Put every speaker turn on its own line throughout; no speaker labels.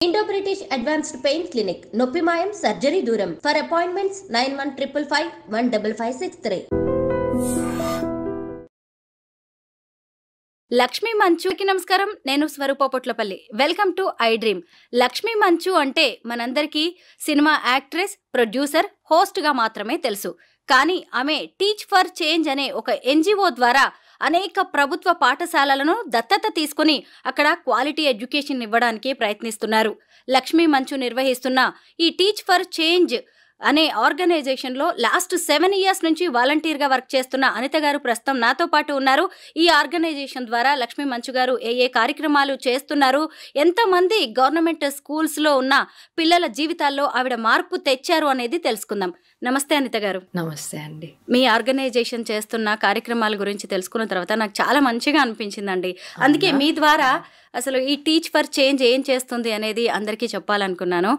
Indo-British Advanced Pain Clinic, Noppimayam Surgery Duram. For appointments 9155515563.
Lakshmi మంచుకి నమస్కారం. నేను Swaroopa Potlapalli. Welcome to iDream. Lakshmi Manchu అంటే మనందరికీ సినిమా యాక్ట్రెస్, ప్రొడ్యూసర్, హోస్ట్గా మాత్రమే తెలుసు. కానీ ఆమె టీచ్ ఫర్ చేంజ్ అనే ఒక ఎన్జిఓ ద్వారా అనేక ప్రభుత్వ పాఠశాలలను దత్తత తీసుకుని అక్కడ క్వాలిటీ ఎడ్యుకేషన్ ఇవ్వడానికి ప్రయత్నిస్తున్నారు. లక్ష్మీ మంచు నిర్వహిస్తున్న ఈ టీచ్ ఫర్ చేంజ్ అనే ఆర్గనైజేషన్లో లాస్ట్ 7 years నుంచి వాలంటీర్గా వర్క్ చేస్తున్న అనిత గారు ప్రస్తుతం నాతో పాటు ఉన్నారు. ఈ ఆర్గనైజేషన్ ద్వారా లక్ష్మీ మంచు గారు ఏ కార్యక్రమాలు చేస్తున్నారు, ఎంతమంది గవర్నమెంట్ స్కూల్స్లో ఉన్న పిల్లల జీవితాల్లో ఆవిడ మార్పు తెచ్చారు అనేది తెలుసుకుందాం. నమస్తే అనిత గారు.
నమస్తే అండి.
మీ ఆర్గనైజేషన్ చేస్తున్న కార్యక్రమాల గురించి తెలుసుకున్న తర్వాత నాకు చాలా మంచిగా అనిపించిందండి. అందుకే మీ ద్వారా అసలు ఈ టీచ్ ఫర్ చేంజ్ ఏం చేస్తుంది అనేది అందరికీ చెప్పాలనుకున్నాను.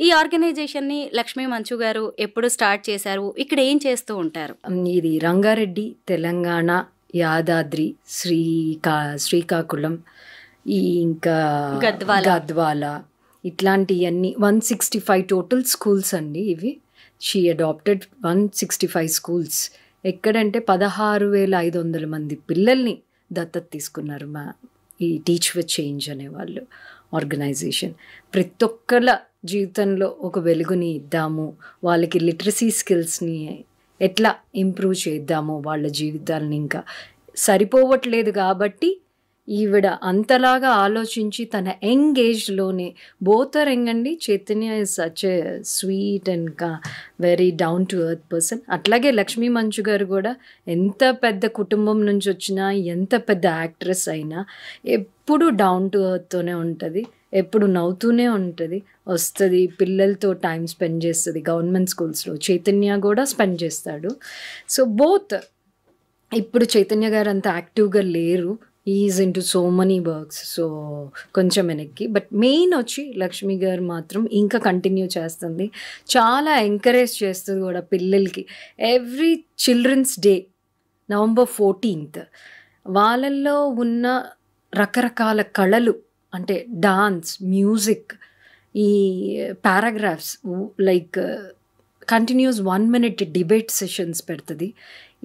ఈ ఆర్గనైజేషన్ని లక్ష్మీ మంచు గారు ఎప్పుడు స్టార్ట్ చేశారు, ఇక్కడ ఏం చేస్తూ ఉంటారు?
ఇది రంగారెడ్డి, తెలంగాణ, యాదాద్రి, శ్రీకాకుళం, ఇంకా గద్వాల ఇట్లాంటివన్నీ 165 టోటల్ స్కూల్స్ అండి. ఇవి షీ అడాప్టెడ్ 165 స్కూల్స్. ఎక్కడంటే 16,500 మంది పిల్లల్ని దత్తత తీసుకున్నారు ఈ టీచ్ ఫర్ చేంజ్ అనేవాళ్ళు ఆర్గనైజేషన్. ప్రతి ఒక్కళ్ళ జీవితంలో ఒక వెలుగుని ఇద్దాము, వాళ్ళకి లిటరసీ స్కిల్స్ని ఎట్లా ఇంప్రూవ్ చేద్దాము, వాళ్ళ జీవితాలని ఇంకా సరిపోవట్లేదు. కాబట్టి ఈవిడ అంతలాగా ఆలోచించి తన యంగ్ ఏజ్లోనే brother young Chaitanya is such a sweet and very down to earth person. అట్లాగే లక్ష్మీ మంచు గారు కూడా ఎంత పెద్ద కుటుంబం నుంచి వచ్చినా, ఎంత పెద్ద యాక్ట్రెస్ అయినా ఎప్పుడు డౌన్ టు ఎర్త్తోనే ఉంటుంది, ఎప్పుడు నవ్వుతూనే ఉంటుంది, వస్తుంది, పిల్లలతో టైం స్పెండ్ చేస్తుంది. గవర్నమెంట్ స్కూల్స్లో చైతన్య కూడా స్పెండ్ చేస్తాడు. So both. ఇప్పుడు చైతన్య గారు అంత యాక్టివ్గా లేరు, is in to so many works, so కొంచెం వెనక్కి. బట్ మెయిన్ వచ్చి లక్ష్మి గారు మాత్రం ఇంకా కంటిన్యూ చేస్తుంది, చాలా ఎంకరేజ్ చేస్తుంది కూడా పిల్లలకి. Every children's day November 14th వాళ్ళల్లో ఉన్న రకరకాల కళలు, అంటే డాన్స్, మ్యూజిక్, ఈ paragraphs, like continuous 1 minute debate sessions పెడుతుంది.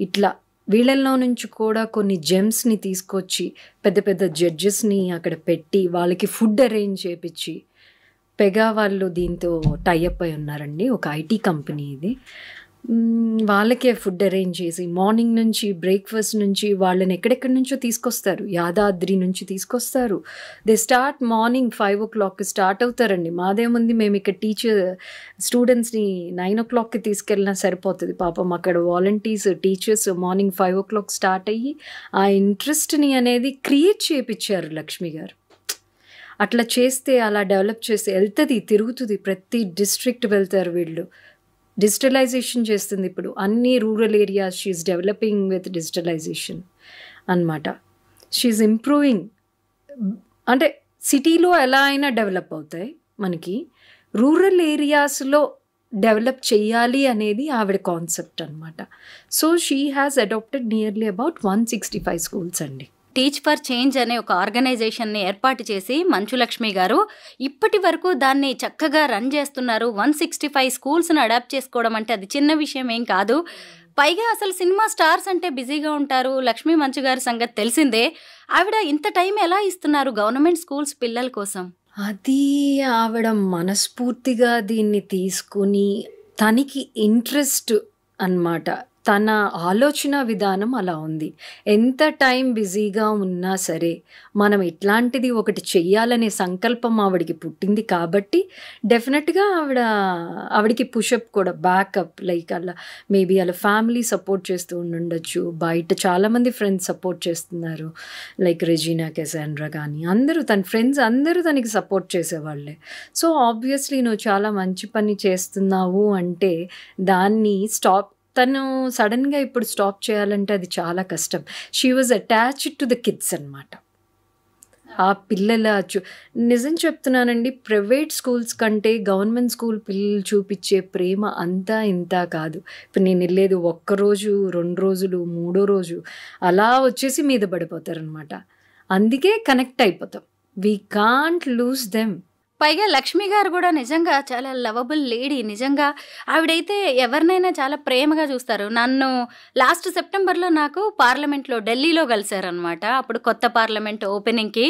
ఇట్లా వీళ్ళల్లో నుంచి కూడా కొన్ని జెమ్స్ని తీసుకొచ్చి పెద్ద పెద్ద జడ్జెస్ని అక్కడ పెట్టి వాళ్ళకి ఫుడ్ అరేంజ్ చేయించి, పెగా వాళ్ళు దీంతో టైఅప్ అయి ఉన్నారండి, ఒక ఐటీ కంపెనీ ఇది. వాళ్ళకే ఫుడ్ అరేంజ్ చేసి మార్నింగ్ నుంచి బ్రేక్ఫాస్ట్ నుంచి వాళ్ళని ఎక్కడెక్కడి నుంచో తీసుకొస్తారు, యాదాద్రి నుంచి తీసుకొస్తారు. They start morning 5 o'clock start అవుతారండి. మాదేముంది, మేము ఇక్కడ స్టూడెంట్స్ని 9 o'clock తీసుకెళ్ళినా సరిపోతుంది. పాపం అక్కడ volunteers, teachers morning 5 o'clock start అయ్యి ఆ ఇంట్రెస్ట్ని అనేది క్రియేట్ చేయించారు లక్ష్మి గారు. అట్లా చేస్తే, అలా డెవలప్ చేస్తే వెళ్తుంది, తిరుగుతుంది, ప్రతి డిస్ట్రిక్ట్ వెళ్తారు వీళ్ళు. డిజిటలైజేషన్ చేస్తుంది ఇప్పుడు అన్ని rural areas. She's developing with digitalization అన్నమాట. She's improving. అంటే సిటీలో ఎలా అయినా డెవలప్ అవుతాయి, మనకి రూరల్ ఏరియాస్లో డెవలప్ చేయాలి అనేది ఆవిడ కాన్సెప్ట్ అనమాట. So she has adopted nearly about 165 schools అండి.
టీచ్ ఫర్ చేంజ్ అనే ఒక ఆర్గనైజేషన్ని ఏర్పాటు చేసి మంచు లక్ష్మి గారు ఇప్పటి వరకు దాన్ని చక్కగా రన్ చేస్తున్నారు. 165 స్కూల్స్ను అడాప్ట్ చేసుకోవడం అంటే అది చిన్న విషయం ఏం కాదు. పైగా అసలు సినిమా స్టార్స్ అంటే బిజీగా ఉంటారు. లక్ష్మీ మంచు గారి సంగతి తెలిసిందే. ఆవిడ ఇంత టైం ఎలా ఇస్తున్నారు గవర్నమెంట్ స్కూల్స్ పిల్లల కోసం?
అది ఆవిడ మనస్ఫూర్తిగా దీన్ని తీసుకుని తనకి ఇంట్రెస్ట్ అన్నమాట. తన ఆలోచన విధానం అలా ఉంది. ఎంత టైం బిజీగా ఉన్నా సరే మనం ఇట్లాంటిది ఒకటి చెయ్యాలనే సంకల్పం ఆవిడికి పుట్టింది. కాబట్టి డెఫినెట్గా ఆవిడికి పుషప్ కూడా, బ్యాకప్, లైక్ అలా మేబీ అలా ఫ్యామిలీ సపోర్ట్ చేస్తూ ఉండొచ్చు, బయట చాలామంది ఫ్రెండ్స్ సపోర్ట్ చేస్తున్నారు, లైక్ రెజీనా కెసాండ్రా కానీ అందరూ, తన ఫ్రెండ్స్ అందరూ తనకి సపోర్ట్ చేసేవాళ్ళే. సో ఆబ్వియస్లీ నువ్వు చాలా మంచి పని చేస్తున్నావు అంటే దాన్ని తను సడన్గా ఇప్పుడు స్టాప్ చేయాలంటే అది చాలా కష్టం. She was attached to the kids అన్నమాట. ఆ పిల్లల నిజం చెప్తున్నానండి, ప్రైవేట్ స్కూల్స్ కంటే గవర్నమెంట్ స్కూల్ పిల్లలు చూపించే ప్రేమ అంతా ఇంత కాదు. ఇప్పుడు నేను వెళ్ళేది 1 రోజు, 2 రోజులు, 3వ రోజు అలా వచ్చేసి మీద పడిపోతారనమాట. అందుకే కనెక్ట్ అయిపోతాం. We can't lose them.
పైగా లక్ష్మి గారు కూడా నిజంగా చాలా లవబుల్ లేడీ. నిజంగా ఆవిడైతే ఎవరినైనా చాలా ప్రేమగా చూస్తారు. నన్ను లాస్ట్ సెప్టెంబర్లో నాకు పార్లమెంట్లో ఢిల్లీలో కలిశారనమాట. అప్పుడు కొత్త పార్లమెంట్ ఓపెనింగ్కి.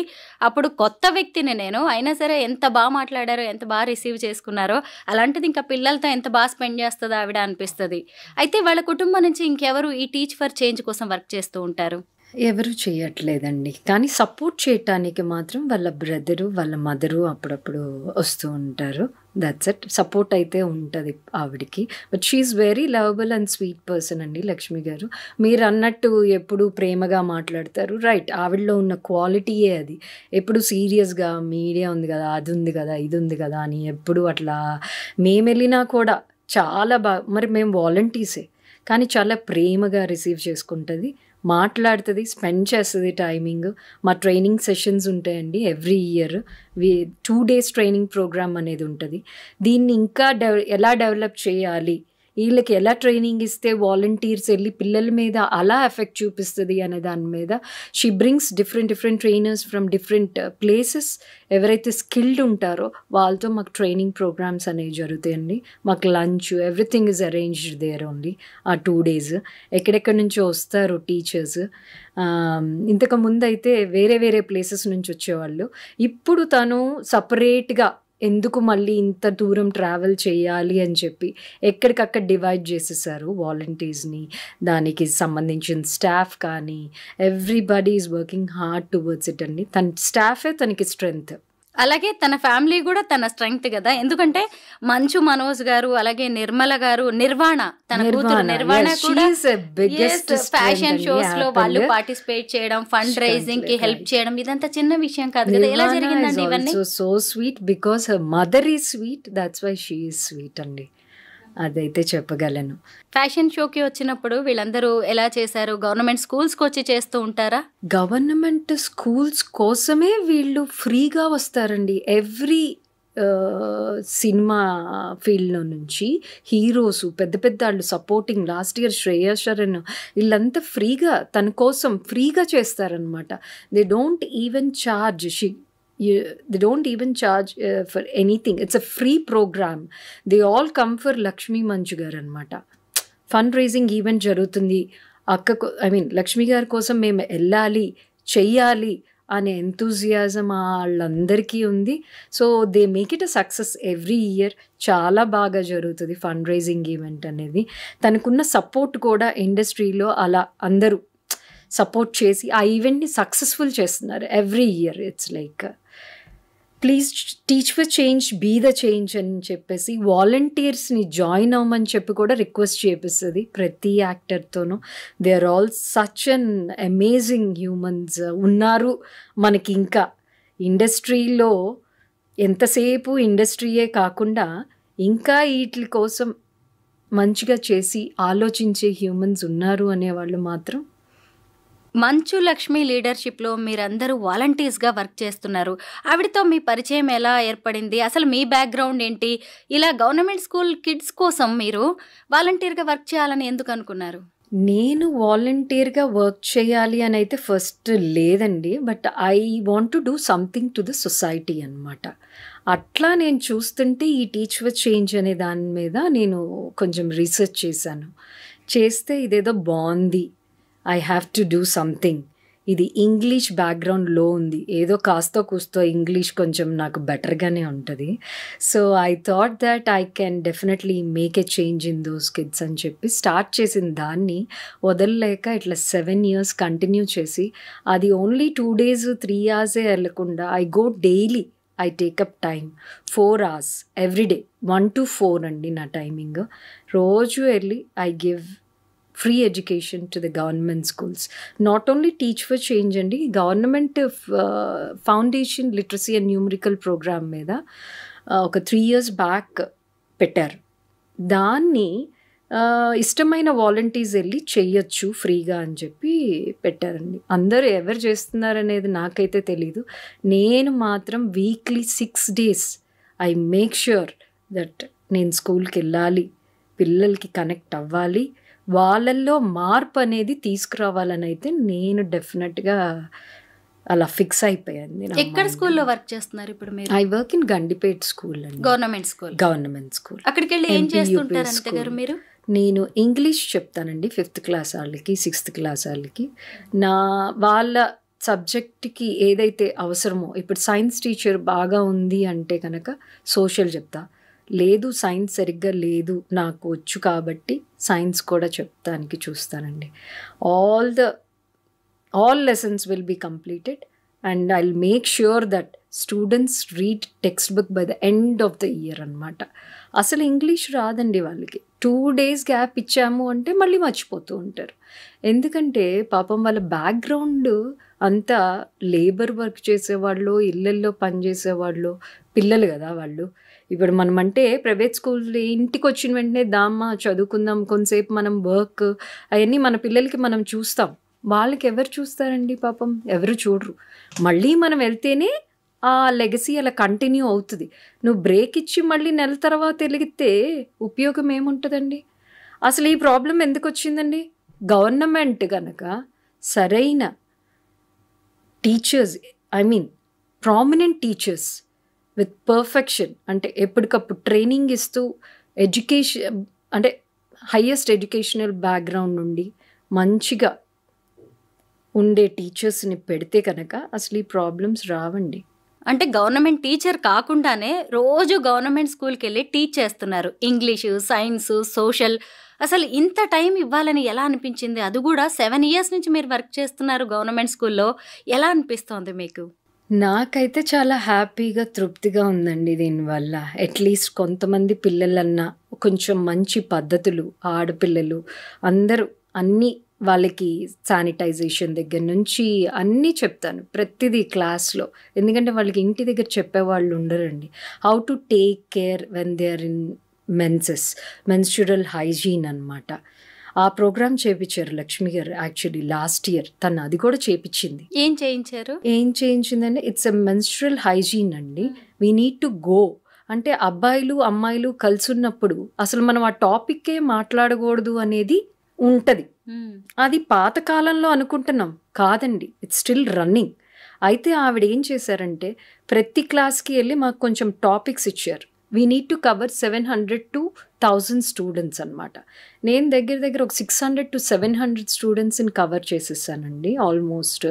అప్పుడు కొత్త వ్యక్తిని నేను, అయినా సరే ఎంత బాగా మాట్లాడారో, ఎంత బాగా రిసీవ్ చేసుకున్నారో. అలాంటిది ఇంకా పిల్లలతో ఎంత బాగా స్పెండ్ చేస్తుందో ఆవిడ అనిపిస్తుంది. అయితే వాళ్ళ కుటుంబం నుంచి ఇంకెవరు ఈ టీచ్ ఫర్ చేంజ్ కోసం వర్క్ చేస్తూ ఉంటారు?
ఎవరు చేయట్లేదండి, కానీ సపోర్ట్ చేయటానికి మాత్రం వాళ్ళ బ్రదరు వాళ్ళ మదరు అప్పుడప్పుడు వస్తూ ఉంటారు. That's it. సపోర్ట్ అయితే ఉంటుంది ఆవిడికి. But she's very lovable and sweet person అండి లక్ష్మి గారు. మీరు అన్నట్టు ఎప్పుడు ప్రేమగా మాట్లాడతారు, రైట్. ఆవిడలో ఉన్న క్వాలిటీయే అది. ఎప్పుడు సీరియస్గా మీడియా ఉంది కదా, అది ఉంది కదా, ఇది ఉంది కదా అని ఎప్పుడు అట్లా. మేము వెళ్ళినా కూడా చాలా బాగా, మరి మేము వాలంటీర్సే కానీ చాలా ప్రేమగా రిసీవ్ చేసుకుంటుంది, మాట్లాడుతుంది, స్పెండ్ చేస్తుంది టైమింగ్. మా ట్రైనింగ్ సెషన్స్ ఉంటాయండి every year. 2 days training programme అనేది ఉంటుంది. దీన్ని ఇంకా ఎలా డెవలప్ చేయాలి, వీళ్ళకి ఎలా ట్రైనింగ్ ఇస్తే వాలంటీర్స్ వెళ్ళి పిల్లల మీద అలా ఎఫెక్ట్ చూపిస్తుంది అనే దాని మీద she brings different trainers from different places. ఎవరైతే స్కిల్డ్ ఉంటారో వాళ్ళతో మాకు ట్రైనింగ్ ప్రోగ్రామ్స్ అనేవి జరుగుతాయండి. మాకు lunch everything is arranged there only uh 2 days. ఎక్కడెక్కడి నుంచో వస్తారు టీచర్స్. ఇంతకుముందు అయితే వేరే ప్లేసెస్ నుంచి వచ్చేవాళ్ళు. ఇప్పుడు తను సపరేట్గా ఎందుకు మళ్ళీ ఇంత దూరం ట్రావెల్ చేయాలి అని చెప్పి ఎక్కడికక్కడ డివైడ్ చేసేసారు వాలంటీర్స్ని. దానికి సంబంధించిన స్టాఫ్ కానీ everybody is working hard towards it అండి. తన స్టాఫే తనకి స్ట్రెంగ్త్.
అలాగే తన ఫ్యామిలీ కూడా తన స్ట్రెంగ్త్ కదా. ఎందుకంటే మంచు మనోజ్ గారు, అలాగే నిర్మల గారు, నిర్వాణ తన కూతురు నిర్వాణ కూడా ఫ్యాషన్ షోస్ లో వాళ్ళు పార్టిసిపేట్ చేయడం, ఫండ్ రైజింగ్ కి హెల్ప్ చేయడం, ఇదంతా చిన్న విషయం కాదు కదా. ఎలా జరిగిందండి ఇవన్నీ?
So sweet because her mother is sweet, that's why she is sweet అండి. అదైతే చెప్పగలను.
ఫ్యాషన్ షోకి వచ్చినప్పుడు వీళ్ళందరూ ఎలా చేశారు? గవర్నమెంట్ స్కూల్స్కి వచ్చి చేస్తూ ఉంటారా?
గవర్నమెంట్ స్కూల్స్ కోసమే వీళ్ళు ఫ్రీగా వస్తారండి. ఎవ్రీ సినిమా ఫీల్డ్లో నుంచి హీరోస్, పెద్ద వాళ్ళు supporting, last year Shreya Saran, వీళ్ళంతా ఫ్రీగా తన కోసం ఫ్రీగా చేస్తారనమాట. They don't even charge. They don't even charge for anything. It's a free program. They all come for Lakshmi Manchu garu anamata. Fund raising event jarugutundi. Lakshmi గారి కోసం మేము వెళ్ళాలి, చెయ్యాలి అనే ఎంతూజియాజం వాళ్ళందరికీ ఉంది. So they make it a success every year. చాలా బాగా జరుగుతుంది ఫండ్ రైజింగ్ ఈవెంట్ అనేది. తనకున్న సపోర్ట్ కూడా ఇండస్ట్రీలో అలా అందరూ సపోర్ట్ చేసి ఆ ఈవెంట్ని సక్సెస్ఫుల్ చేస్తున్నారు every year. It's like please teach for change, be the change అని చెప్పేసి వాలంటీర్స్ని జాయిన్ అవ్వమని చెప్పి కూడా రిక్వెస్ట్ చేపిస్తుంది ప్రతి యాక్టర్తోనూ. They are all such an amazing humans ఉన్నారు మనకి. ఇంకా ఇండస్ట్రీలో ఎంతసేపు ఇండస్ట్రీయే కాకుండా ఇంకా వీటి కోసం మంచిగా చేసి ఆలోచించే హ్యూమన్స్ ఉన్నారు అనేవాళ్ళు మాత్రం.
మంచు లక్ష్మి లీడర్షిప్లో మీరందరూ వాలంటీర్స్గా వర్క్ చేస్తున్నారు. ఆవిడతో మీ పరిచయం ఎలా ఏర్పడింది? అసలు మీ బ్యాక్గ్రౌండ్ ఏంటి? ఇలా గవర్నమెంట్ స్కూల్ కిడ్స్ కోసం మీరు వాలంటీర్గా వర్క్ చేయాలని ఎందుకు అనుకున్నారు?
నేను వాలంటీర్గా వర్క్ చేయాలి అని అయితే ఫస్ట్ లేదండి. But I want to do something to the society అనమాట. అట్లా నేను చూస్తుంటే ఈ టీచ్ ఫర్ చేంజ్ అనే దాని మీద నేను కొంచెం రీసెర్చ్ చేస్తే ఇదేదో బాగుంది, I have to do something. ఇది ఇంగ్లీష్ బ్యాక్గ్రౌండ్లో ఉంది, ఏదో కాస్తో కూస్తో ఇంగ్లీష్ కొంచెం నాకు బెటర్గానే ఉంటుంది. So I thought that I can definitely make a change in those kids అని చెప్పి స్టార్ట్ చేసిన దాన్ని వదలలేక ఇట్లా 7 years కంటిన్యూ చేసి, అది ఓన్లీ 2 days 3 hours వెళ్ళకుండా I go daily. I take up time 4 hours every day, 1 to 4 అండి నా టైమింగ్. రోజు వెళ్ళి I give free education to the government schools. Not only teach for change అండి, government foundation literacy and numerical program మీద ఒక 3 years back పెట్టారు. దాన్ని ఇష్టమైన వాలంటీర్స్ వెళ్ళి చెయ్యొచ్చు ఫ్రీగా అని చెప్పి పెట్టారండి. అందరూ ఎవరు చేస్తున్నారనేది నాకైతే తెలీదు. నేను మాత్రం weekly 6 days I make sure that నేను స్కూల్కి వెళ్ళాలి, పిల్లలకి కనెక్ట్ అవ్వాలి, వాళ్ళల్లో మార్పు అనేది తీసుకురావాలని అయితే నేను డెఫినెట్గా అలా ఫిక్స్ అయిపోయింది.
ఎక్కడ స్కూల్లో వర్క్ చేస్తున్నారు ఇప్పుడు మీరు?
I work in Gandipet school అండి,
గవర్నమెంట్ స్కూల్. అక్కడికి వెళ్ళి ఏం చేస్తుంటారు అనిత గారు మీరు?
నేను ఇంగ్లీష్ చెప్తానండి 5th క్లాస్ వాళ్ళకి, 6th క్లాస్ వాళ్ళకి. వాళ్ళ సబ్జెక్ట్కి ఏదైతే అవసరమో, ఇప్పుడు సైన్స్ టీచర్ బాగా ఉంది అంటే కనుక సోషల్ చెప్తా, లేదు సైన్స్ సరిగ్గా లేదు నాకు వచ్చు కాబట్టి సైన్స్ కూడా చెప్తానికి చూస్తానండి. All lessons will be completed and I will make sure that students read text book by the end of the year అనమాట. అసలు ఇంగ్లీష్ రాదండి వాళ్ళకి. 2 days గ్యాప్ ఇచ్చాము అంటే మళ్ళీ మర్చిపోతూ ఉంటారు. ఎందుకంటే పాపం వాళ్ళ బ్యాక్గ్రౌండ్ అంతా లేబర్ వర్క్ చేసేవాళ్ళు, ఇళ్ళల్లో పనిచేసేవాళ్ళు పిల్లలు కదా వాళ్ళు. ఇప్పుడు మనం అంటే ప్రైవేట్ స్కూల్స్ ఇంటికి వచ్చిన వెంటనే దామ్మా చదువుకుందాం, కొంతసేపు మనం వర్క్ అవన్నీ మన పిల్లలకి మనం చూస్తాం. వాళ్ళకి ఎవరు చూస్తారండి పాపం, ఎవరు చూడరు. మళ్ళీ మనం వెళ్తేనే ఆ లెగసీ అలా కంటిన్యూ అవుతుంది. నువ్వు బ్రేక్ ఇచ్చి మళ్ళీ నెల తర్వాత వెలిగితే ఉపయోగం ఏముంటుందండి? అసలు ఈ ప్రాబ్లం ఎందుకు వచ్చిందండి? గవర్నమెంట్ కనుక సరైన teachers, prominent teachers with perfection, అంటే ఎప్పటికప్పుడు ట్రైనింగ్ ఇస్తూ ఎడ్యుకేషన్ అంటే హయ్యెస్ట్ ఎడ్యుకేషనల్ బ్యాక్గ్రౌండ్ నుండి మంచిగా ఉండే టీచర్స్ని పెడితే కనుక అసలు ఈ ప్రాబ్లమ్స్ రావండి.
అంటే గవర్నమెంట్ టీచర్ కాకుండానే రోజు గవర్నమెంట్ స్కూల్కి వెళ్ళి టీచ్ చేస్తున్నారు, ఇంగ్లీషు, సైన్స్, సోషల్. అసలు ఇంత టైం ఇవ్వాలని ఎలా అనిపించింది? అది కూడా 7 years నుంచి మీరు వర్క్ చేస్తున్నారు గవర్నమెంట్ స్కూల్లో. ఎలా అనిపిస్తోంది మీకు?
నాకైతే చాలా హ్యాపీగా, తృప్తిగా ఉందండి దీనివల్ల. అట్లీస్ట్ కొంతమంది పిల్లలన్నా కొంచెం మంచి పద్ధతులు, ఆడపిల్లలు అందరూ అన్నీ వాళ్ళకి శానిటైజేషన్ దగ్గర నుంచి అన్నీ చెప్తాను ప్రతిదీ క్లాస్లో. ఎందుకంటే వాళ్ళకి ఇంటి దగ్గర చెప్పేవాళ్ళు ఉండరండి. How to take care when they are in menstrual hygiene అనమాట. ఆ ప్రోగ్రామ్ చేయించారు లక్ష్మి గారు. యాక్చువల్లీ లాస్ట్ ఇయర్ తను అది కూడా చేయించింది.
ఏం
చేయించిందంటే ఇట్స్ ఎ మెన్స్ట్రురల్ హైజీన్ అండి. వీ నీడ్ టు గో అంటే అబ్బాయిలు అమ్మాయిలు కలిసి ఉన్నప్పుడు అసలు మనం ఆ టాపిక్కే మాట్లాడకూడదు అనేది ఉంటుంది. అది పాతకాలంలో అనుకుంటున్నాం, కాదండి, ఇట్స్ స్టిల్ రన్నింగ్. అయితే ఆవిడ ఏం చేశారంటే ప్రతి క్లాస్కి వెళ్ళి మాకు కొంచెం టాపిక్స్ ఇచ్చారు. We need to cover 700 to 1000 students అనమాట. నేను దగ్గర ఒక 600 to 700 స్టూడెంట్స్ని కవర్ చేసేసానండి. Almost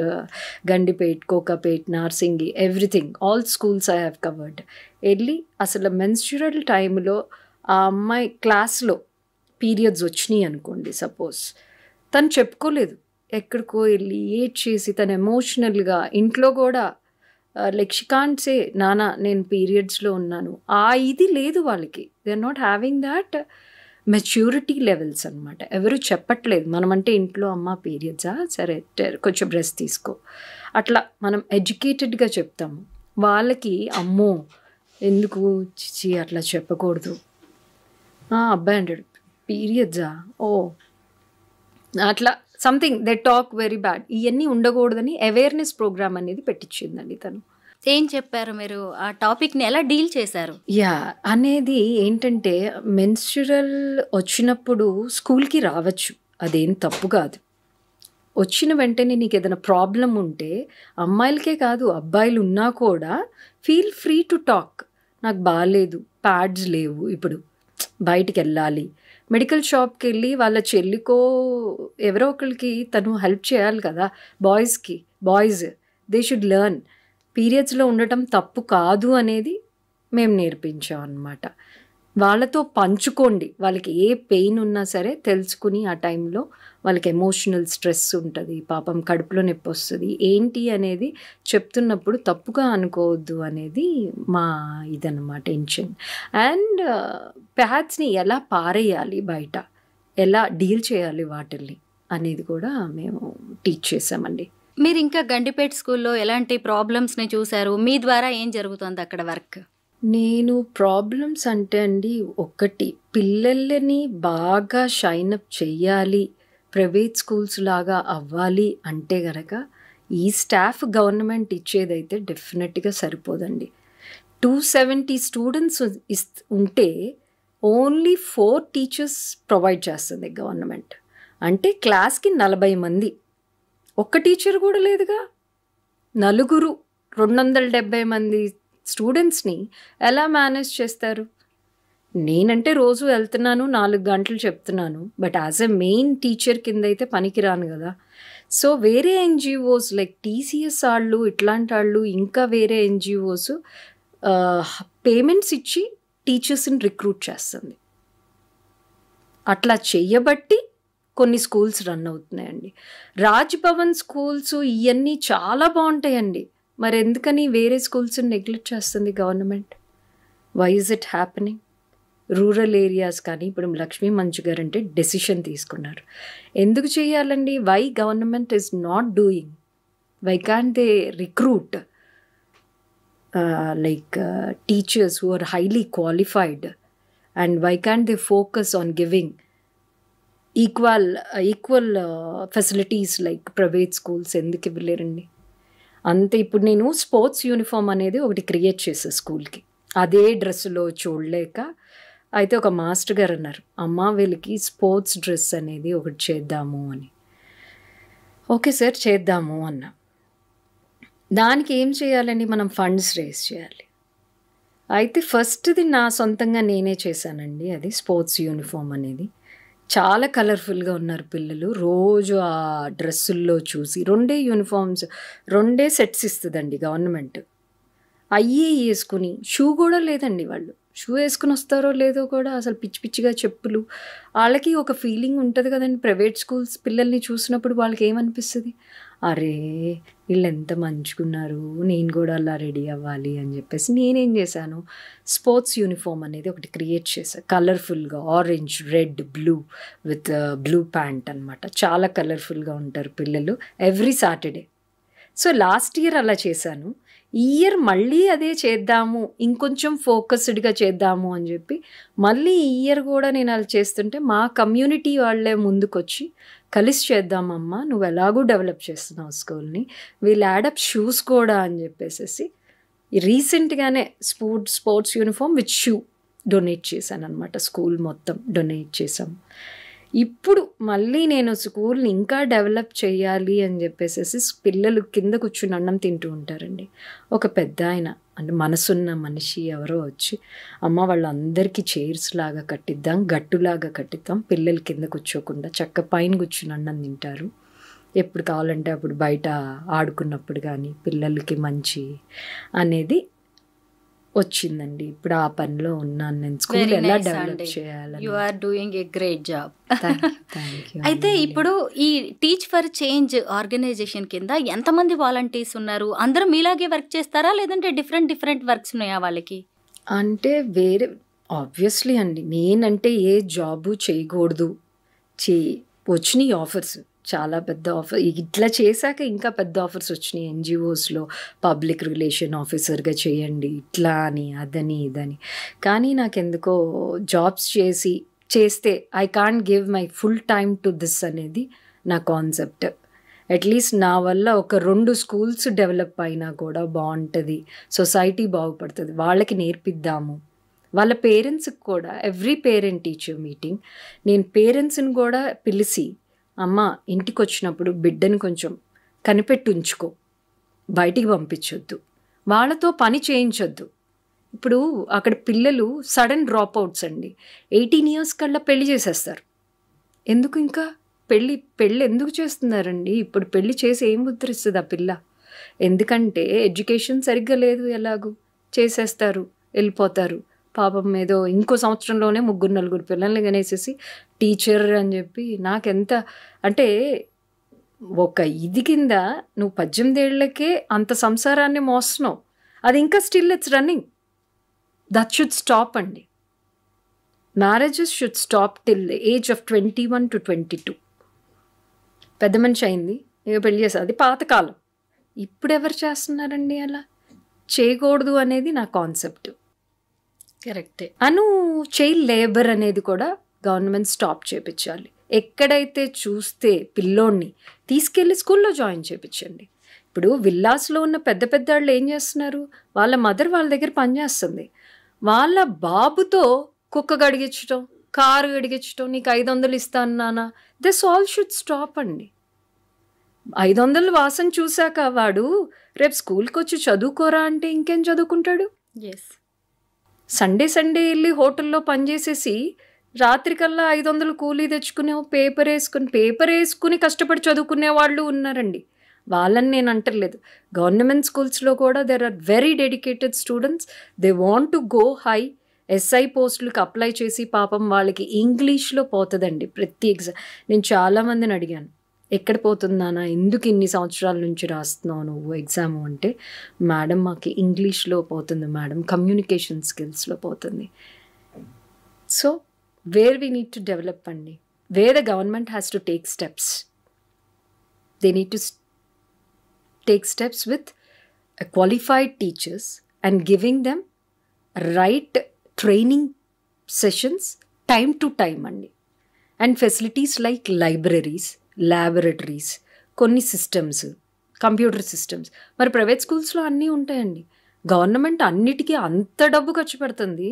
Gandipet, Kokapet, Narsingi, everything, all schools I have covered. వెళ్ళి అసలు మెన్స్ట్రురల్ టైంలో ఆ అమ్మాయి క్లాస్లో పీరియడ్స్ వచ్చినాయి అనుకోండి సపోజ్, తను చెప్పుకోలేదు, ఎక్కడికో వెళ్ళి ఏడ్ చేసి తను ఎమోషనల్గా ఇంట్లో కూడా షీ కాంట్ సే నానా నేను పీరియడ్స్లో ఉన్నాను. ఆ ఇది లేదు వాళ్ళకి. They are not having that maturity levels అనమాట. ఎవరు చెప్పట్లేదు. మనమంటే ఇంట్లో అమ్మ పీరియడ్సా, సరే కొంచెం బ్రెస్ట్ తీసుకో, అట్లా మనం ఎడ్యుకేటెడ్గా చెప్తాము. వాళ్ళకి అమ్మో ఎందుకు చిచి అట్లా చెప్పకూడదు, అబ్బాయి అంటాడు పీరియడ్సా, ఓ అట్లా something they talk very bad. ఇవన్నీ ఉండకూడదని అవేర్నెస్ ప్రోగ్రామ్ అనేది పెట్టించిందండి తను.
ఏం చెప్పారు మీరు? ఆ టాపిక్ని ఎలా డీల్ చేశారు?
అనేది ఏంటంటే మెన్స్ట్రురల్ వచ్చినప్పుడు స్కూల్కి రావచ్చు, అదేం తప్పు కాదు. వచ్చిన వెంటనే నీకు ఏదైనా ప్రాబ్లం ఉంటే అమ్మాయిలకే కాదు అబ్బాయిలు ఉన్నా కూడా ఫీల్ ఫ్రీ టు టాక్. నాకు బాగాలేదు, ప్యాడ్స్ లేవు, ఇప్పుడు బయటికి వెళ్ళాలి, మెడికల్ షాప్కి వెళ్ళి వాళ్ళ చెల్లికో ఎవరో ఒకరికి తను హెల్ప్ చేయాలి కదా. బాయ్స్ దే షుడ్ లెర్న్ పీరియడ్స్లో ఉండటం తప్పు కాదు అనేది మేము నేర్పించాం అన్నమాట. వాళ్ళతో పంచుకోండి, వాళ్ళకి ఏ పెయిన్ ఉన్నా సరే తెలుసుకుని ఆ టైంలో వాళ్ళకి ఎమోషనల్ స్ట్రెస్ ఉంటుంది, పాపం కడుపులో నొప్పి వస్తుంది, ఏంటి అనేది చెప్తున్నప్పుడు తప్పుగా అనుకోవద్దు అనేది మా ఇదన్నమాట టెన్షన్. అండ్ ప్యాడ్స్ని ఎలా పారేయాలి బయట, ఎలా డీల్ చేయాలి వాటిల్ని అనేది కూడా మేము టీచ్ చేసామండి.
మీరు ఇంకా గండిపేట స్కూల్లో ఎలాంటి ప్రాబ్లమ్స్ని చూశారు? మీ ద్వారా ఏం జరుగుతుంది అక్కడ వర్క్?
నేను ప్రాబ్లమ్స్ అంటే అండి, ఒకటి పిల్లల్ని బాగా షైనప్ చెయ్యాలి, ప్రైవేట్ స్కూల్స్ లాగా అవ్వాలి అంటే గనక ఈ స్టాఫ్ గవర్నమెంట్ ఇచ్చేదైతే డెఫినెట్గా సరిపోదండి. 270 స్టూడెంట్స్ ఉంటే ఓన్లీ 4 టీచర్స్ ప్రొవైడ్ చేస్తుంది గవర్నమెంట్. అంటే క్లాస్కి 40 మంది, ఒక్క టీచర్ కూడా లేదుగా. నలుగురు 270 మంది స్టూడెంట్స్ని ఎలా మేనేజ్ చేస్తారు? నేనంటే రోజు వెళ్తున్నాను, 4 గంటలు చెప్తున్నాను, but as a main teacher కింద అయితే పనికిరాను కదా. సో వేరే ఎన్జిఓస్ లైక్ టీసీఎస్ వాళ్ళు, ఇట్లాంటి వాళ్ళు, ఇంకా వేరే ఎన్జిఓస్ పేమెంట్స్ ఇచ్చి టీచర్స్ని రిక్రూట్ చేస్తుంది. అట్లా చెయ్యబట్టి కొన్ని స్కూల్స్ రన్ అవుతున్నాయండి. రాజ్ భవన్ స్కూల్స్ ఇవన్నీ చాలా బాగుంటాయండి. మరి ఎందుకని వేరే స్కూల్స్ని నెగ్లెక్ట్ చేస్తుంది government? Why is it happening? Rural areas కానీ ఇప్పుడు లక్ష్మీ మంచు గారు అంటే డెసిషన్ తీసుకున్నారు. ఎందుకు చేయాలండి? Why government is not doing? Why can't they recruit teachers who are highly qualified, and why can't they focus on giving equal facilities like private schools? ఎందుకు ఇవ్వలేరండి? అంతే. ఇప్పుడు నేను స్పోర్ట్స్ యూనిఫామ్ అనేది ఒకటి క్రియేట్ చేసా స్కూల్కి. అదే డ్రెస్సులో చూడలేక అయితే ఒక మాస్టర్ గారు అన్నారు, అమ్మ వీళ్ళకి స్పోర్ట్స్ డ్రెస్ అనేది ఒకటి చేద్దాము అని. ఓకే సార్ చేద్దాము అన్నా. దానికి ఏం చేయాలండి? మనం ఫండ్స్ రేస్ చేయాలి. అయితే ఫస్ట్ది నా సొంతంగా నేనే చేశానండి. అది స్పోర్ట్స్ యూనిఫామ్ అనేది. చాలా కలర్ఫుల్గా ఉన్నారు పిల్లలు. రోజు ఆ డ్రెస్సుల్లో చూసి 2 యూనిఫామ్స్ 2 సెట్స్ ఇస్తుందండి గవర్నమెంట్. అయ్యే వేసుకుని షూ కూడా లేదండి. వాళ్ళు షూ వేసుకుని వస్తారో లేదో కూడా అసలు పిచ్చి పిచ్చిగా చెప్పులు. వాళ్ళకి ఒక ఫీలింగ్ ఉంటుంది కదండి, ప్రైవేట్ స్కూల్స్ పిల్లల్ని చూసినప్పుడు వాళ్ళకి ఏమనిపిస్తుంది? అరే వీళ్ళు ఎంత మంచుకున్నారు, నేను కూడా అలా రెడీ అవ్వాలి అని చెప్పేసి నేనేం చేశాను, స్పోర్ట్స్ యూనిఫామ్ అనేది ఒకటి క్రియేట్ చేశాను. కలర్ఫుల్గా orange, red, blue with blue pant అనమాట. చాలా కలర్ఫుల్గా ఉంటారు పిల్లలు every Saturday. So last year అలా చేశాను. ఈ ఇయర్ మళ్ళీ అదే చేద్దాము, ఇంకొంచెం ఫోకస్డ్గా చేద్దాము అని చెప్పి మళ్ళీ ఈ ఇయర్ కూడా నేను అలా చేస్తుంటే మా కమ్యూనిటీ వాళ్ళే ముందుకొచ్చి కలిసి చేద్దామమ్మా, నువ్వు ఎలాగూ డెవలప్ చేస్తున్నావు స్కూల్ని, వీల్ యాడప్ షూస్ కూడా అని చెప్పేసి రీసెంట్గానే sports uniform with shoe donate చేశాను అనమాట. స్కూల్ మొత్తం డొనేట్ చేసాం. ఇప్పుడు మళ్ళీ నేను స్కూల్ని ఇంకా డెవలప్ చేయాలి అని చెప్పేసి పిల్లలు కింద కూర్చుని అన్నం తింటూ ఉంటారండి. ఒక పెద్ద ఆయన అంటే మనసున్న మనిషి ఎవరో వచ్చి, అమ్మ వాళ్ళందరికీ చైర్స్ లాగా కట్టిద్దాం, గట్టులాగా కట్టిద్దాం, పిల్లలు కింద కూర్చోకుండా చక్క పైన కూర్చుని అన్నం తింటారు, ఎప్పుడు కావాలంటే అప్పుడు బయట ఆడుకున్నప్పుడు కానీ పిల్లలకి మంచి అనేది వచ్చిందండి. ఇప్పుడు ఆ పనిలో ఉన్నాను నేను. స్కూల్ ఎలా డెవలప్ చేయాలి.
You are doing a great job. అయితే ఇప్పుడు ఈ టీచ్ ఫర్ చేంజ్ ఆర్గనైజేషన్ కింద ఎంతమంది వాలంటీర్స్ ఉన్నారు? అందరూ మీలాగే వర్క్ చేస్తారా లేదంటే డిఫరెంట్ వర్క్స్ ఉన్నాయా వాళ్ళకి?
అంటే వేరే ఆబ్వియస్లీ అండి, నేనంటే ఏ జాబు చేయకూడదు, వచ్చినాయి ఆఫర్స్, చాలా పెద్ద ఆఫర్. ఇట్లా చేశాక ఇంకా పెద్ద ఆఫర్స్ వచ్చినాయి ఎన్జిఓస్లో, పబ్లిక్ రిలేషన్ ఆఫీసర్గా చేయండి ఇట్లా అని అదని ఇదని. కానీ నాకెందుకో జాబ్స్ చేస్తే I can't give my full time to this అనేది నా కాన్సెప్ట్. అట్లీస్ట్ నా వల్ల ఒక 2 స్కూల్స్ డెవలప్ అయినా కూడా బాగుంటుంది, సొసైటీ బాగుపడుతుంది, వాళ్ళకి నేర్పిద్దాము. వాళ్ళ పేరెంట్స్కి కూడా ఎవ్రీ పేరెంట్ టీచర్ మీటింగ్ నేను పేరెంట్స్ని కూడా పిలిచి, అమ్మ ఇంటికి వచ్చినప్పుడు బిడ్డని కొంచెం కనిపెట్టి ఉంచుకో, బయటికి పంపించొద్దు, వాళ్ళతో పని చేయించొద్దు. ఇప్పుడు అక్కడ పిల్లలు సడన్ డ్రాప్ అవుట్స్ అండి. 18 years కల్లా పెళ్లి చేసేస్తారు. ఎందుకు ఇంకా పెళ్ళి ఎందుకు చేస్తున్నారండి? ఇప్పుడు పెళ్లి చేసి ఏం ఉద్ధరిస్తుంది ఆ పిల్ల? ఎందుకంటే ఎడ్యుకేషన్ సరిగ్గా లేదు, ఎలాగూ చేసేస్తారు, వెళ్ళిపోతారు. పాపం ఏదో ఇంకో సంవత్సరంలోనే 3-4 పిల్లల్ని కనేసేసి టీచర్ అని చెప్పి నాకెంత అంటే ఒక ఇది కింద నువ్వు 18 ఏళ్లకే అంత సంసారాన్ని మోస్తున్నావు, అది ఇంకా still it's running. That should stop అండి. Marriages should stop till the age of 21 to 22. పెద్ద మనిషి అయింది ఇక పెళ్లి చేస్తారు, అది పాతకాలం. ఇప్పుడు ఎవరు చేస్తున్నారండి? అలా చేయకూడదు అనేది నా కాన్సెప్ట్.
కరెక్టే.
చైల్డ్ లేబర్ అనేది కూడా గవర్నమెంట్ స్టాప్ చేయించాలి. ఎక్కడైతే చూస్తే పిల్లోడిని తీసుకెళ్ళి స్కూల్లో జాయిన్ చేయించండి. ఇప్పుడు విల్లాస్లో ఉన్న పెద్ద వాళ్ళు ఏం చేస్తున్నారు, వాళ్ళ మదర్ వాళ్ళ దగ్గర పనిచేస్తుంది, వాళ్ళ బాబుతో కుక్క గడిగించడం, కారు గడిగించడం, నీకు 500 ఇస్తాను నాన్న, దిస్ ఆల్ షుడ్ స్టాప్ అండి. 500 వాసన చూశాక వాడు రేపు స్కూల్కి వచ్చి చదువుకోరా అంటే ఇంకేం చదువుకుంటాడు? సండే వెళ్ళి హోటల్లో పనిచేసేసి రాత్రికల్లా 500 కూలీ తెచ్చుకునే పేపర్ వేసుకుని కష్టపడి చదువుకునే వాళ్ళు ఉన్నారండి. వాళ్ళని నేను అంటలేదు. గవర్నమెంట్ స్కూల్స్లో కూడా there are very dedicated students. They want to go high. SI పోస్టులకు అప్లై చేసి పాపం వాళ్ళకి ఇంగ్లీష్లో పోతుందండి ప్రతి ఎగ్జామ్. నేను చాలామందిని అడిగాను, ఎక్కడ పోతుందానా, ఎందుకు ఇన్ని సంవత్సరాల నుంచి రాస్తున్నావు నువ్వు ఎగ్జామ్ అంటే, మేడం మాకు ఇంగ్లీష్లో పోతుంది మేడం, కమ్యూనికేషన్ స్కిల్స్లో పోతుంది. So where we need to develop అండి, where the government has to take steps. They need to take steps with qualified teachers and giving them right training sessions time to time andi, and facilities like libraries, laboratories, కొన్ని systems, computer systems. మరి private స్కూల్స్లో అన్నీ ఉంటాయండి. Government అన్నిటికీ అంత డబ్బు ఖర్చు పెడుతుంది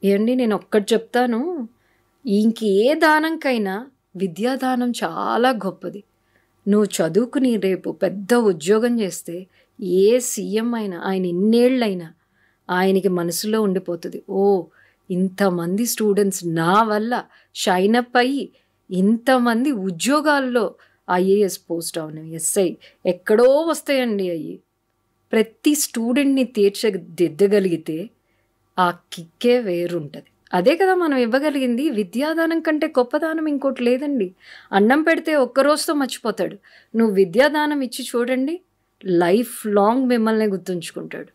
ఏండి. నేను ఒక్కటి చెప్తాను, ఇంకే దానంకైనా విద్యాదానం చాలా గొప్పది. నువ్వు చదువుకుని రేపు పెద్ద ఉద్యోగం చేస్తే ఏ సీఎం అయినా, ఆయన ఇన్నేళ్ళైనా ఆయనకి మనసులో ఉండిపోతుంది, ఓ ఇంతమంది స్టూడెంట్స్ నా వల్ల షైన్ అప్ అయ్యి ఇంతమంది ఉద్యోగాల్లో ఐఏఎస్ పోస్ట్ అవను, ఎస్ఐ ఎక్కడో వస్తాయండి. అయ్యి ప్రతి స్టూడెంట్ని తీర్చిదిద్దగలిగితే ఆ కిక్కే వేరుంటుంది. అదే కదా మనం ఇవ్వగలిగింది. విద్యాదానం కంటే గొప్పదానం ఇంకోటి లేదండి. అన్నం పెడితే ఒక్కరోజుతో మర్చిపోతాడు. నువ్వు విద్యాదానం ఇచ్చి చూడండి, లైఫ్ లాంగ్ మిమ్మల్ని గుర్తుంచుకుంటాడు.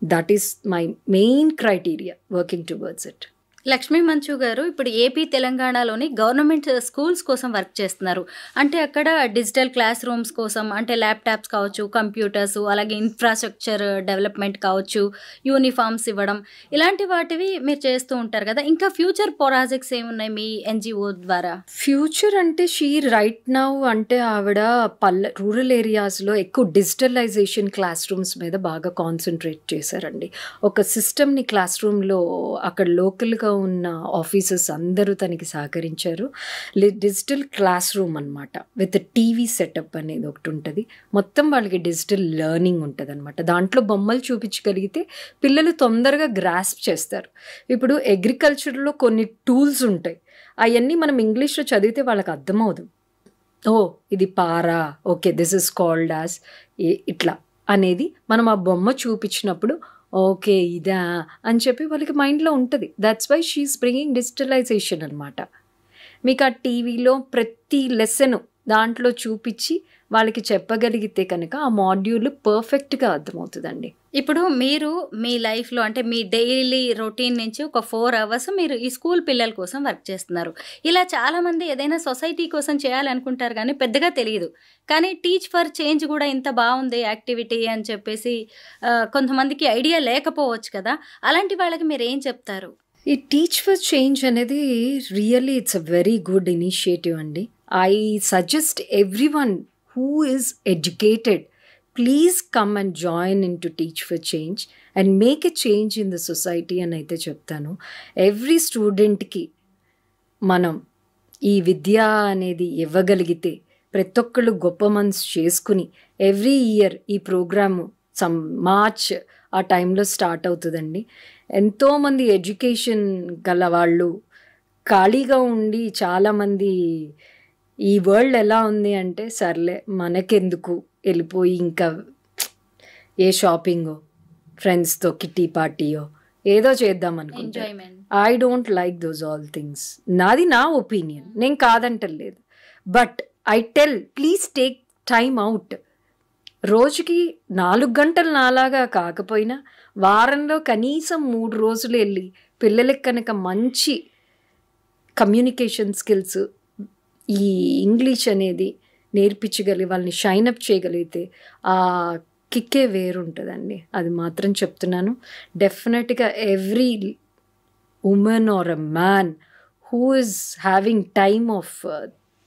That is my main criteria working towards it.
Lakshmi Manchu garu ఇప్పుడు ఏపీ తెలంగాణలోని గవర్నమెంట్ స్కూల్స్ కోసం వర్క్ చేస్తున్నారు. అంటే అక్కడ డిజిటల్ క్లాస్ రూమ్స్ కోసం, అంటే ల్యాప్టాప్స్ కావచ్చు, కంప్యూటర్స్, అలాగే ఇన్ఫ్రాస్ట్రక్చర్ డెవలప్మెంట్ కావచ్చు, యూనిఫామ్స్ ఇవ్వడం, ఇలాంటి వాటివి మీరు చేస్తూ ఉంటారు కదా. ఇంకా ఫ్యూచర్ ప్రాజెక్ట్స్ ఏమున్నాయి మీ ఎన్జిఓ ద్వారా?
ఫ్యూచర్ అంటే రైట్ నౌ అంటే ఆవిడ రూరల్ ఏరియాస్లో ఎక్కువ డిజిటలైజేషన్ క్లాస్ రూమ్స్ మీద బాగా కాన్సన్ట్రేట్ చేశారండి. ఒక సిస్టమ్ని క్లాస్ రూమ్లో అక్కడ లోకల్గా ఉన్న ఆఫీసర్స్ అందరూ తనకి సహకరించారు. డిజిటల్ క్లాస్ రూమ్ అనమాట, విత్ టీవీ సెటప్ అనేది ఒకటి ఉంటుంది. మొత్తం వాళ్ళకి డిజిటల్ లెర్నింగ్ ఉంటుంది అనమాట. దాంట్లో బొమ్మలు చూపించగలిగితే పిల్లలు తొందరగా గ్రాస్ప్ చేస్తారు. ఇప్పుడు అగ్రికల్చర్లో కొన్ని టూల్స్ ఉంటాయి, అవన్నీ మనం ఇంగ్లీష్లో చదివితే వాళ్ళకి అర్థమవుదు. ఓ ఇది పారా, okay this is called as ఇట్లా అనేది మనం ఆ బొమ్మ చూపించినప్పుడు ఓకే ఇదా అని చెప్పి వాళ్ళకి మైండ్లో ఉంటుంది. That's why she's bringing digitalisation అనమాట. మీకు ఆ టీవీలో ప్రతి లెసన్ దాంట్లో చూపించి వాళ్ళకి చెప్పగలిగితే కనుక ఆ మాడ్యూల్ పర్ఫెక్ట్గా అర్థమవుతుందండి.
ఇప్పుడు మీరు మీ లైఫ్లో అంటే మీ డైలీ రొటీన్ నుంచి ఒక 4 hours మీరు ఈ స్కూల్ పిల్లల కోసం వర్క్ చేస్తున్నారు. ఇలా చాలామంది ఏదైనా సొసైటీ కోసం చేయాలనుకుంటారు కానీ పెద్దగా తెలియదు. కానీ టీచ్ ఫర్ చేంజ్ కూడా ఇంత బాగుంది యాక్టివిటీ అని చెప్పేసి కొంతమందికి ఐడియా లేకపోవచ్చు కదా. అలాంటి వాళ్ళకి మీరు ఏం చెప్తారు?
ఈ టీచ్ ఫర్ చేంజ్ అనేది really it's a very good initiative అండి. I suggest everyone who is educated, please come and join into Teach for Change and make a change in the society అని అయితే చెప్తాను. ఎవ్రీ స్టూడెంట్కి మనం ఈ విద్య అనేది ఇవ్వగలిగితే ప్రతి ఒక్కళ్ళు గొప్ప మనసు చేసుకుని ఎవ్రీ ఇయర్ ఈ ప్రోగ్రాము మార్చ్ ఆ టైంలో స్టార్ట్ అవుతుందండి. ఎంతోమంది ఎడ్యుకేషన్ గల వాళ్ళు ఖాళీగా ఉండి చాలామంది ఈ వరల్డ్ ఎలా ఉంది అంటే సర్లే మనకెందుకు వెళ్ళిపోయి ఇంకా ఏ షాపింగో ఫ్రెండ్స్తో కిట్టి పార్టీయో ఏదో చేద్దాం అనుకుంటా. I don't like those all things. నాది నా ఒపీనియన్, నేను కాదంటలేదు. But I tell please take time out. రోజుకి 4 గంటలు నాలాగా కాకపోయినా వారంలో కనీసం 3 రోజులు వెళ్ళి పిల్లలకి కనుక మంచి కమ్యూనికేషన్ స్కిల్స్, ఈ ఇంగ్లీష్ అనేది నేర్పించగలిగి వాళ్ళని షైనప్ చేయగలిగితే ఆ కిక్కే వేరుంటుందండి. అది మాత్రం చెప్తున్నాను. డెఫినెట్గా every women or a man who is having time of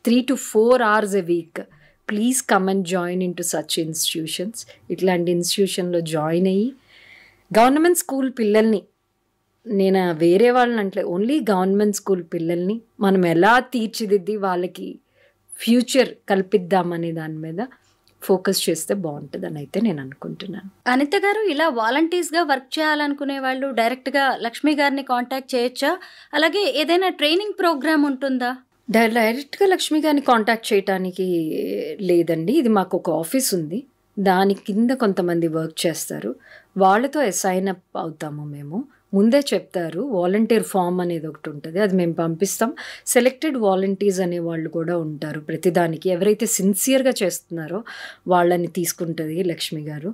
3 to 4 hours a week, please come and join in to such institutions. ఇట్లాంటి ఇన్స్టిట్యూషన్లో జాయిన్ అయ్యి గవర్నమెంట్ స్కూల్ పిల్లల్ని, నేను వేరే వాళ్ళని అంటే ఓన్లీ గవర్నమెంట్ స్కూల్ పిల్లల్ని మనం ఎలా తీర్చిదిద్ది వాళ్ళకి ఫ్యూచర్ కల్పిద్దామనే దాని మీద ఫోకస్ చేస్తే బాగుంటుందని అయితే నేను అనుకుంటున్నాను.
అనిత గారు, ఇలా వాలంటీర్స్గా వర్క్ చేయాలనుకునే వాళ్ళు డైరెక్ట్గా లక్ష్మి గారిని కాంటాక్ట్ చేయొచ్చా? అలాగే ఏదైనా ట్రైనింగ్ ప్రోగ్రామ్ ఉంటుందా?
డైరెక్ట్గా లక్ష్మి గారిని కాంటాక్ట్ చేయడానికి లేదండి. ఇది మాకు ఒక ఆఫీస్ ఉంది, దాని కింద కొంతమంది వర్క్ చేస్తారు, వాళ్ళతో అసైన్ అప్ అవుతాము మేము. ముందే చెప్తారు, వాలంటీర్ ఫామ్ అనేది ఒకటి ఉంటుంది, అది మేము పంపిస్తాం. సెలెక్టెడ్ వాలంటీర్స్ అనే వాళ్ళు కూడా ఉంటారు ప్రతిదానికి. ఎవరైతే సిన్సియర్గా చేస్తున్నారో వాళ్ళని తీసుకుంటుంది లక్ష్మి గారు.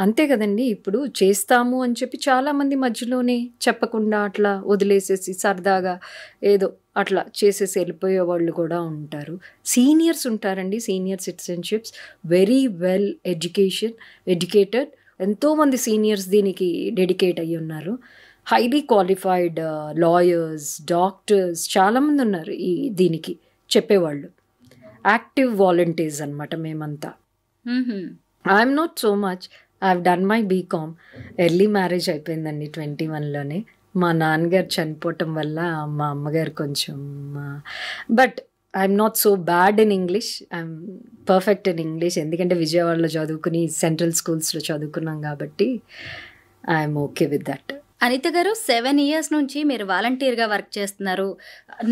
అంతే కదండి, ఇప్పుడు చేస్తాము అని చెప్పి చాలామంది మధ్యలోనే చెప్పకుండా అట్లా వదిలేసేసి సరదాగా ఏదో అట్లా చేసేసి వెళ్ళిపోయే వాళ్ళు కూడా ఉంటారు. సీనియర్స్ ఉంటారండి, senior citizenships, very well educated, ఎంతోమంది సీనియర్స్ దీనికి డెడికేట్ అయ్యి ఉన్నారు. హైలీ క్వాలిఫైడ్ లాయర్స్, డాక్టర్స్ చాలామంది ఉన్నారు ఈ దీనికి చెప్పేవాళ్ళు. యాక్టివ్ వాలంటీర్స్ అనమాట మేమంతా. I'm not so much, I have done my BCom. Early marriage అయిపోయిందండి 21లోనే. మా నాన్నగారు చనిపోవటం వల్ల మా అమ్మగారు కొంచెం, but I'm not so bad in English, I'm perfect in English. ఎందుకంటే విజయవాడలో చదువుకుని సెంట్రల్ స్కూల్స్లో చదువుకున్నాం కాబట్టి I'm okay with that.
Anitha garu, 7 years నుంచి మీరు వాలంటీర్గా వర్క్ చేస్తున్నారు.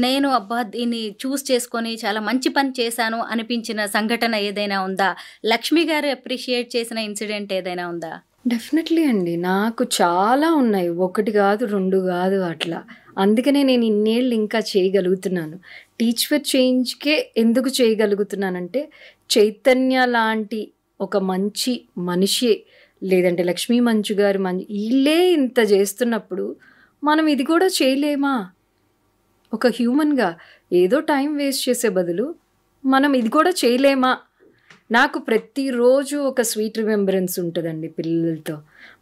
నేను దీన్ని చూస్ చేసుకొని చాలా మంచి పని చేశాను అనిపించిన సంఘటన ఏదైనా ఉందా? లక్ష్మి గారు అప్రిషియేట్ చేసిన ఇన్సిడెంట్ ఏదైనా ఉందా?
డెఫినెట్లీ అండి, నాకు చాలా ఉన్నాయి, 1 కాదు 2 కాదు అట్లా. అందుకనే నేను ఇన్నేళ్ళు ఇంకా చేయగలుగుతున్నాను. టీచ్ ఫర్ చేంజ్కే ఎందుకు చేయగలుగుతున్నానంటే, చైతన్య లాంటి ఒక మంచి మనిషి, లేదంటే లక్ష్మీ మంచు గారు వీళ్ళే ఇంత చేస్తున్నప్పుడు మనం ఇది కూడా చేయలేమా? ఒక హ్యూమన్గా ఏదో టైం వేస్ట్ చేసే బదులు మనం ఇది కూడా చేయలేమా? నాకు ప్రతిరోజు ఒక స్వీట్ రిమెంబరెన్స్ ఉంటుందండి పిల్లలతో.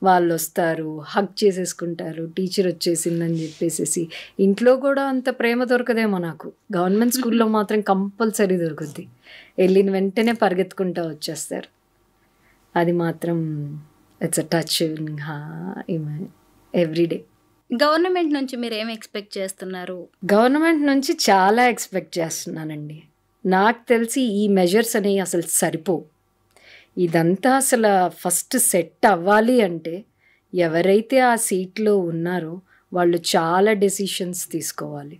వాళ్ళు వస్తారు, హగ్ చేసేసుకుంటారు, టీచర్ వచ్చేసిందని చెప్పేసి. ఇంట్లో కూడా అంత ప్రేమ దొరకదేమో నాకు, గవర్నమెంట్ స్కూల్లో మాత్రం కంపల్సరీ దొరుకుద్ది. వెళ్ళిన వెంటనే పరిగెత్తుకుంటూ వచ్చేస్తారు. అది మాత్రం it's a touch everyday.
Government నుంచి మీరు ఏం ఎక్స్పెక్ట్ చేస్తున్నారు?
గవర్నమెంట్ నుంచి చాలా ఎక్స్పెక్ట్ చేస్తున్నానండి. నాకు తెలిసి ఈ మెజర్స్ అనేవి అసలు సరిపోవు. ఇదంతా అసలు ఫస్ట్ సెట్ అవ్వాలి అంటే ఎవరైతే ఆ సీట్లో ఉన్నారో వాళ్ళు చాలా డెసిషన్స్ తీసుకోవాలి.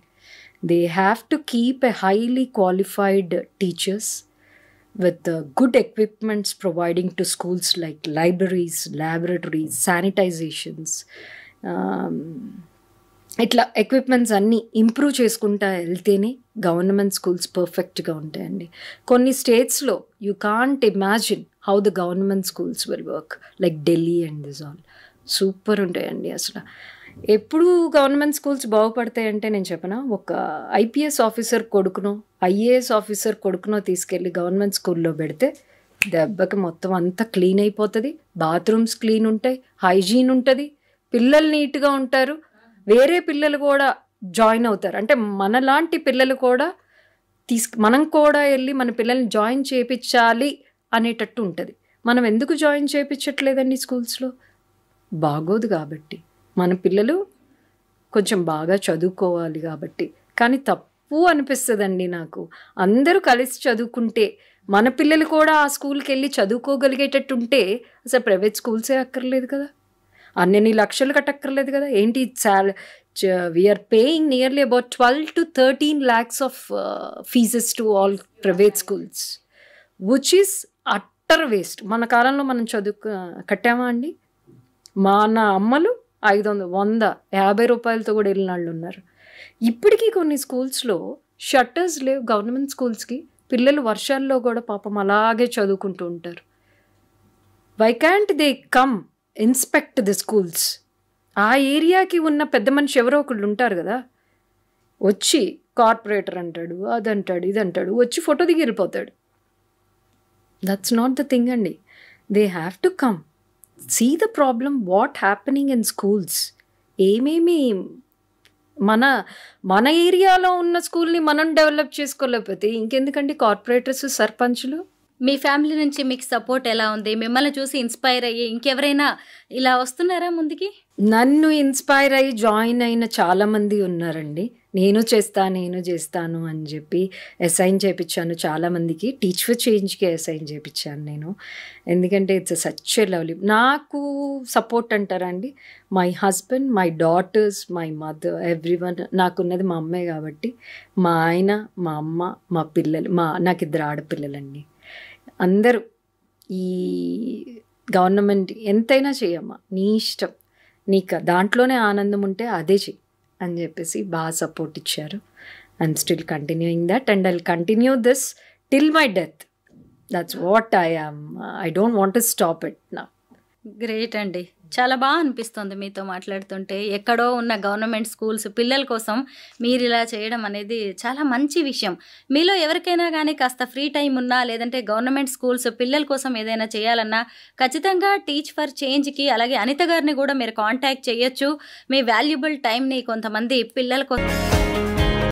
They have to keep a highly qualified teachers with good equipments providing to schools like libraries, laboratories, sanitizations. ఇట్లా ఎక్విప్మెంట్స్ అన్నీ ఇంప్రూవ్ చేసుకుంటా వెళ్తేనే గవర్నమెంట్ స్కూల్స్ పర్ఫెక్ట్గా ఉంటాయండి. కొన్ని స్టేట్స్లో you can't imagine how the government schools will work, like Delhi and this all super ఉంటాయండి. అసలు ఎప్పుడు గవర్నమెంట్ స్కూల్స్ బాగుపడతాయంటే నేను చెప్పనా, ఒక ఐపీఎస్ ఆఫీసర్ కొడుకునో ఐఏఎస్ ఆఫీసర్ కొడుకునో తీసుకెళ్ళి గవర్నమెంట్ స్కూల్లో పెడితే దెబ్బకి మొత్తం అంతా క్లీన్ అయిపోతుంది, బాత్రూమ్స్ క్లీన్ ఉంటాయి, హైజీన్ ఉంటుంది, పిల్లలు నీట్గా ఉంటారు, వేరే పిల్లలు కూడా జాయిన్ అవుతారు. అంటే మనలాంటి పిల్లలు కూడా మనం కూడా వెళ్ళి మన పిల్లల్ని జాయిన్ చేయించాలి అనేటట్టు ఉంటుంది. మనం ఎందుకు జాయిన్ చేయించట్లేదండి స్కూల్స్లో? బాగోదు కాబట్టి, మన పిల్లలు కొంచెం బాగా చదువుకోవాలి కాబట్టి. కానీ తప్పు అనిపిస్తుందండి నాకు, అందరూ కలిసి చదువుకుంటే మన పిల్లలు కూడా ఆ స్కూల్కి వెళ్ళి చదువుకోగలిగేటట్టు ఉంటే అసలు ప్రైవేట్ స్కూల్సే అక్కర్లేదు కదా, అన్ని లక్షలు కట్టక్కర్లేదు కదా. ఏంటి we're paying nearly about 12 to 13 lakhs of fees to all private schools, which is utter waste. మన కాలంలో మనం కట్టామా అండి? మన అమ్మలు 500, 100, 50 రూపాయలతో కూడా వెళ్ళిన వాళ్ళు ఉన్నారు. ఇప్పటికీ కొన్ని స్కూల్స్లో షట్టర్స్ లేవు గవర్నమెంట్ స్కూల్స్కి. పిల్లలు వర్షాల్లో కూడా పాపం అలాగే చదువుకుంటూ ఉంటారు. Why can't they come inspect the schools? ఆ ఏరియాకి ఉన్న పెద్ద మనిషి ఎవరో ఒకళ్ళు ఉంటారు కదా, వచ్చి కార్పొరేటర్ అంటాడు, అదంటాడు, ఇదంటాడు, వచ్చి ఫోటో దిగి వెళ్ళిపోతాడు. దట్స్ నాట్ ద థింగ్ అండి. They have to come see the problem what happening in schools. ఏమేమి మన ఏరియాలో ఉన్న స్కూల్ని మనం డెవలప్ చేసుకోలేకపోతే ఇంకెందుకండి కార్పొరేటర్స్, సర్పంచ్లు?
మీ ఫ్యామిలీ నుంచి మీకు సపోర్ట్ ఎలా ఉంది? మిమ్మల్ని చూసి ఇన్స్పైర్ అయ్యి ఇంకెవరైనా ఇలా వస్తున్నారా ముందుకి?
నన్ను ఇన్స్పైర్ అయ్యి జాయిన్ అయిన చాలామంది ఉన్నారండి. నేను చేస్తాను అని చెప్పి అసైన్ చేయించాను చాలామందికి. టీచ్ ఫర్ చేంజ్కి అసైన్ చేయించాను నేను. ఎందుకంటే ఇట్స్ సచ్ ఎ లవ్లీ. నాకు సపోర్ట్ అంటారా అండి, my husband, my daughters, my mother, everyone. నాకున్నది మా అమ్మే కాబట్టి మా ఆయన, మా అమ్మ, మా పిల్లలు, నాకు 2 ఆడపిల్లలండి. అందరూ ఈ గవర్నమెంట్ ఎంతైనా చేయమ్మా, నీ ఇష్టం, నీకు దాంట్లోనే ఆనందం ఉంటే అదే చెయ్యి అని చెప్పేసి బాగా సపోర్ట్ ఇచ్చారు. I'm still continuing that and I'll continue this till my death. That's what I am. I don't want to stop it now.
Great అండి. చాలా బాగా అనిపిస్తుంది మీతో మాట్లాడుతుంటే. ఎక్కడో ఉన్న గవర్నమెంట్ స్కూల్స్ పిల్లల కోసం మీరు ఇలా చేయడం అనేది చాలా మంచి విషయం. మీలో ఎవరికైనా కానీ కాస్త ఫ్రీ టైం ఉన్నా, లేదంటే గవర్నమెంట్ స్కూల్స్ పిల్లల కోసం ఏదైనా చేయాలన్నా ఖచ్చితంగా టీచ్ ఫర్ చేంజ్కి, అలాగే అనిత గారిని కూడా మీరు కాంటాక్ట్ చేయొచ్చు. మీ వాల్యుబుల్ టైంని కొంతమంది పిల్లల కోసం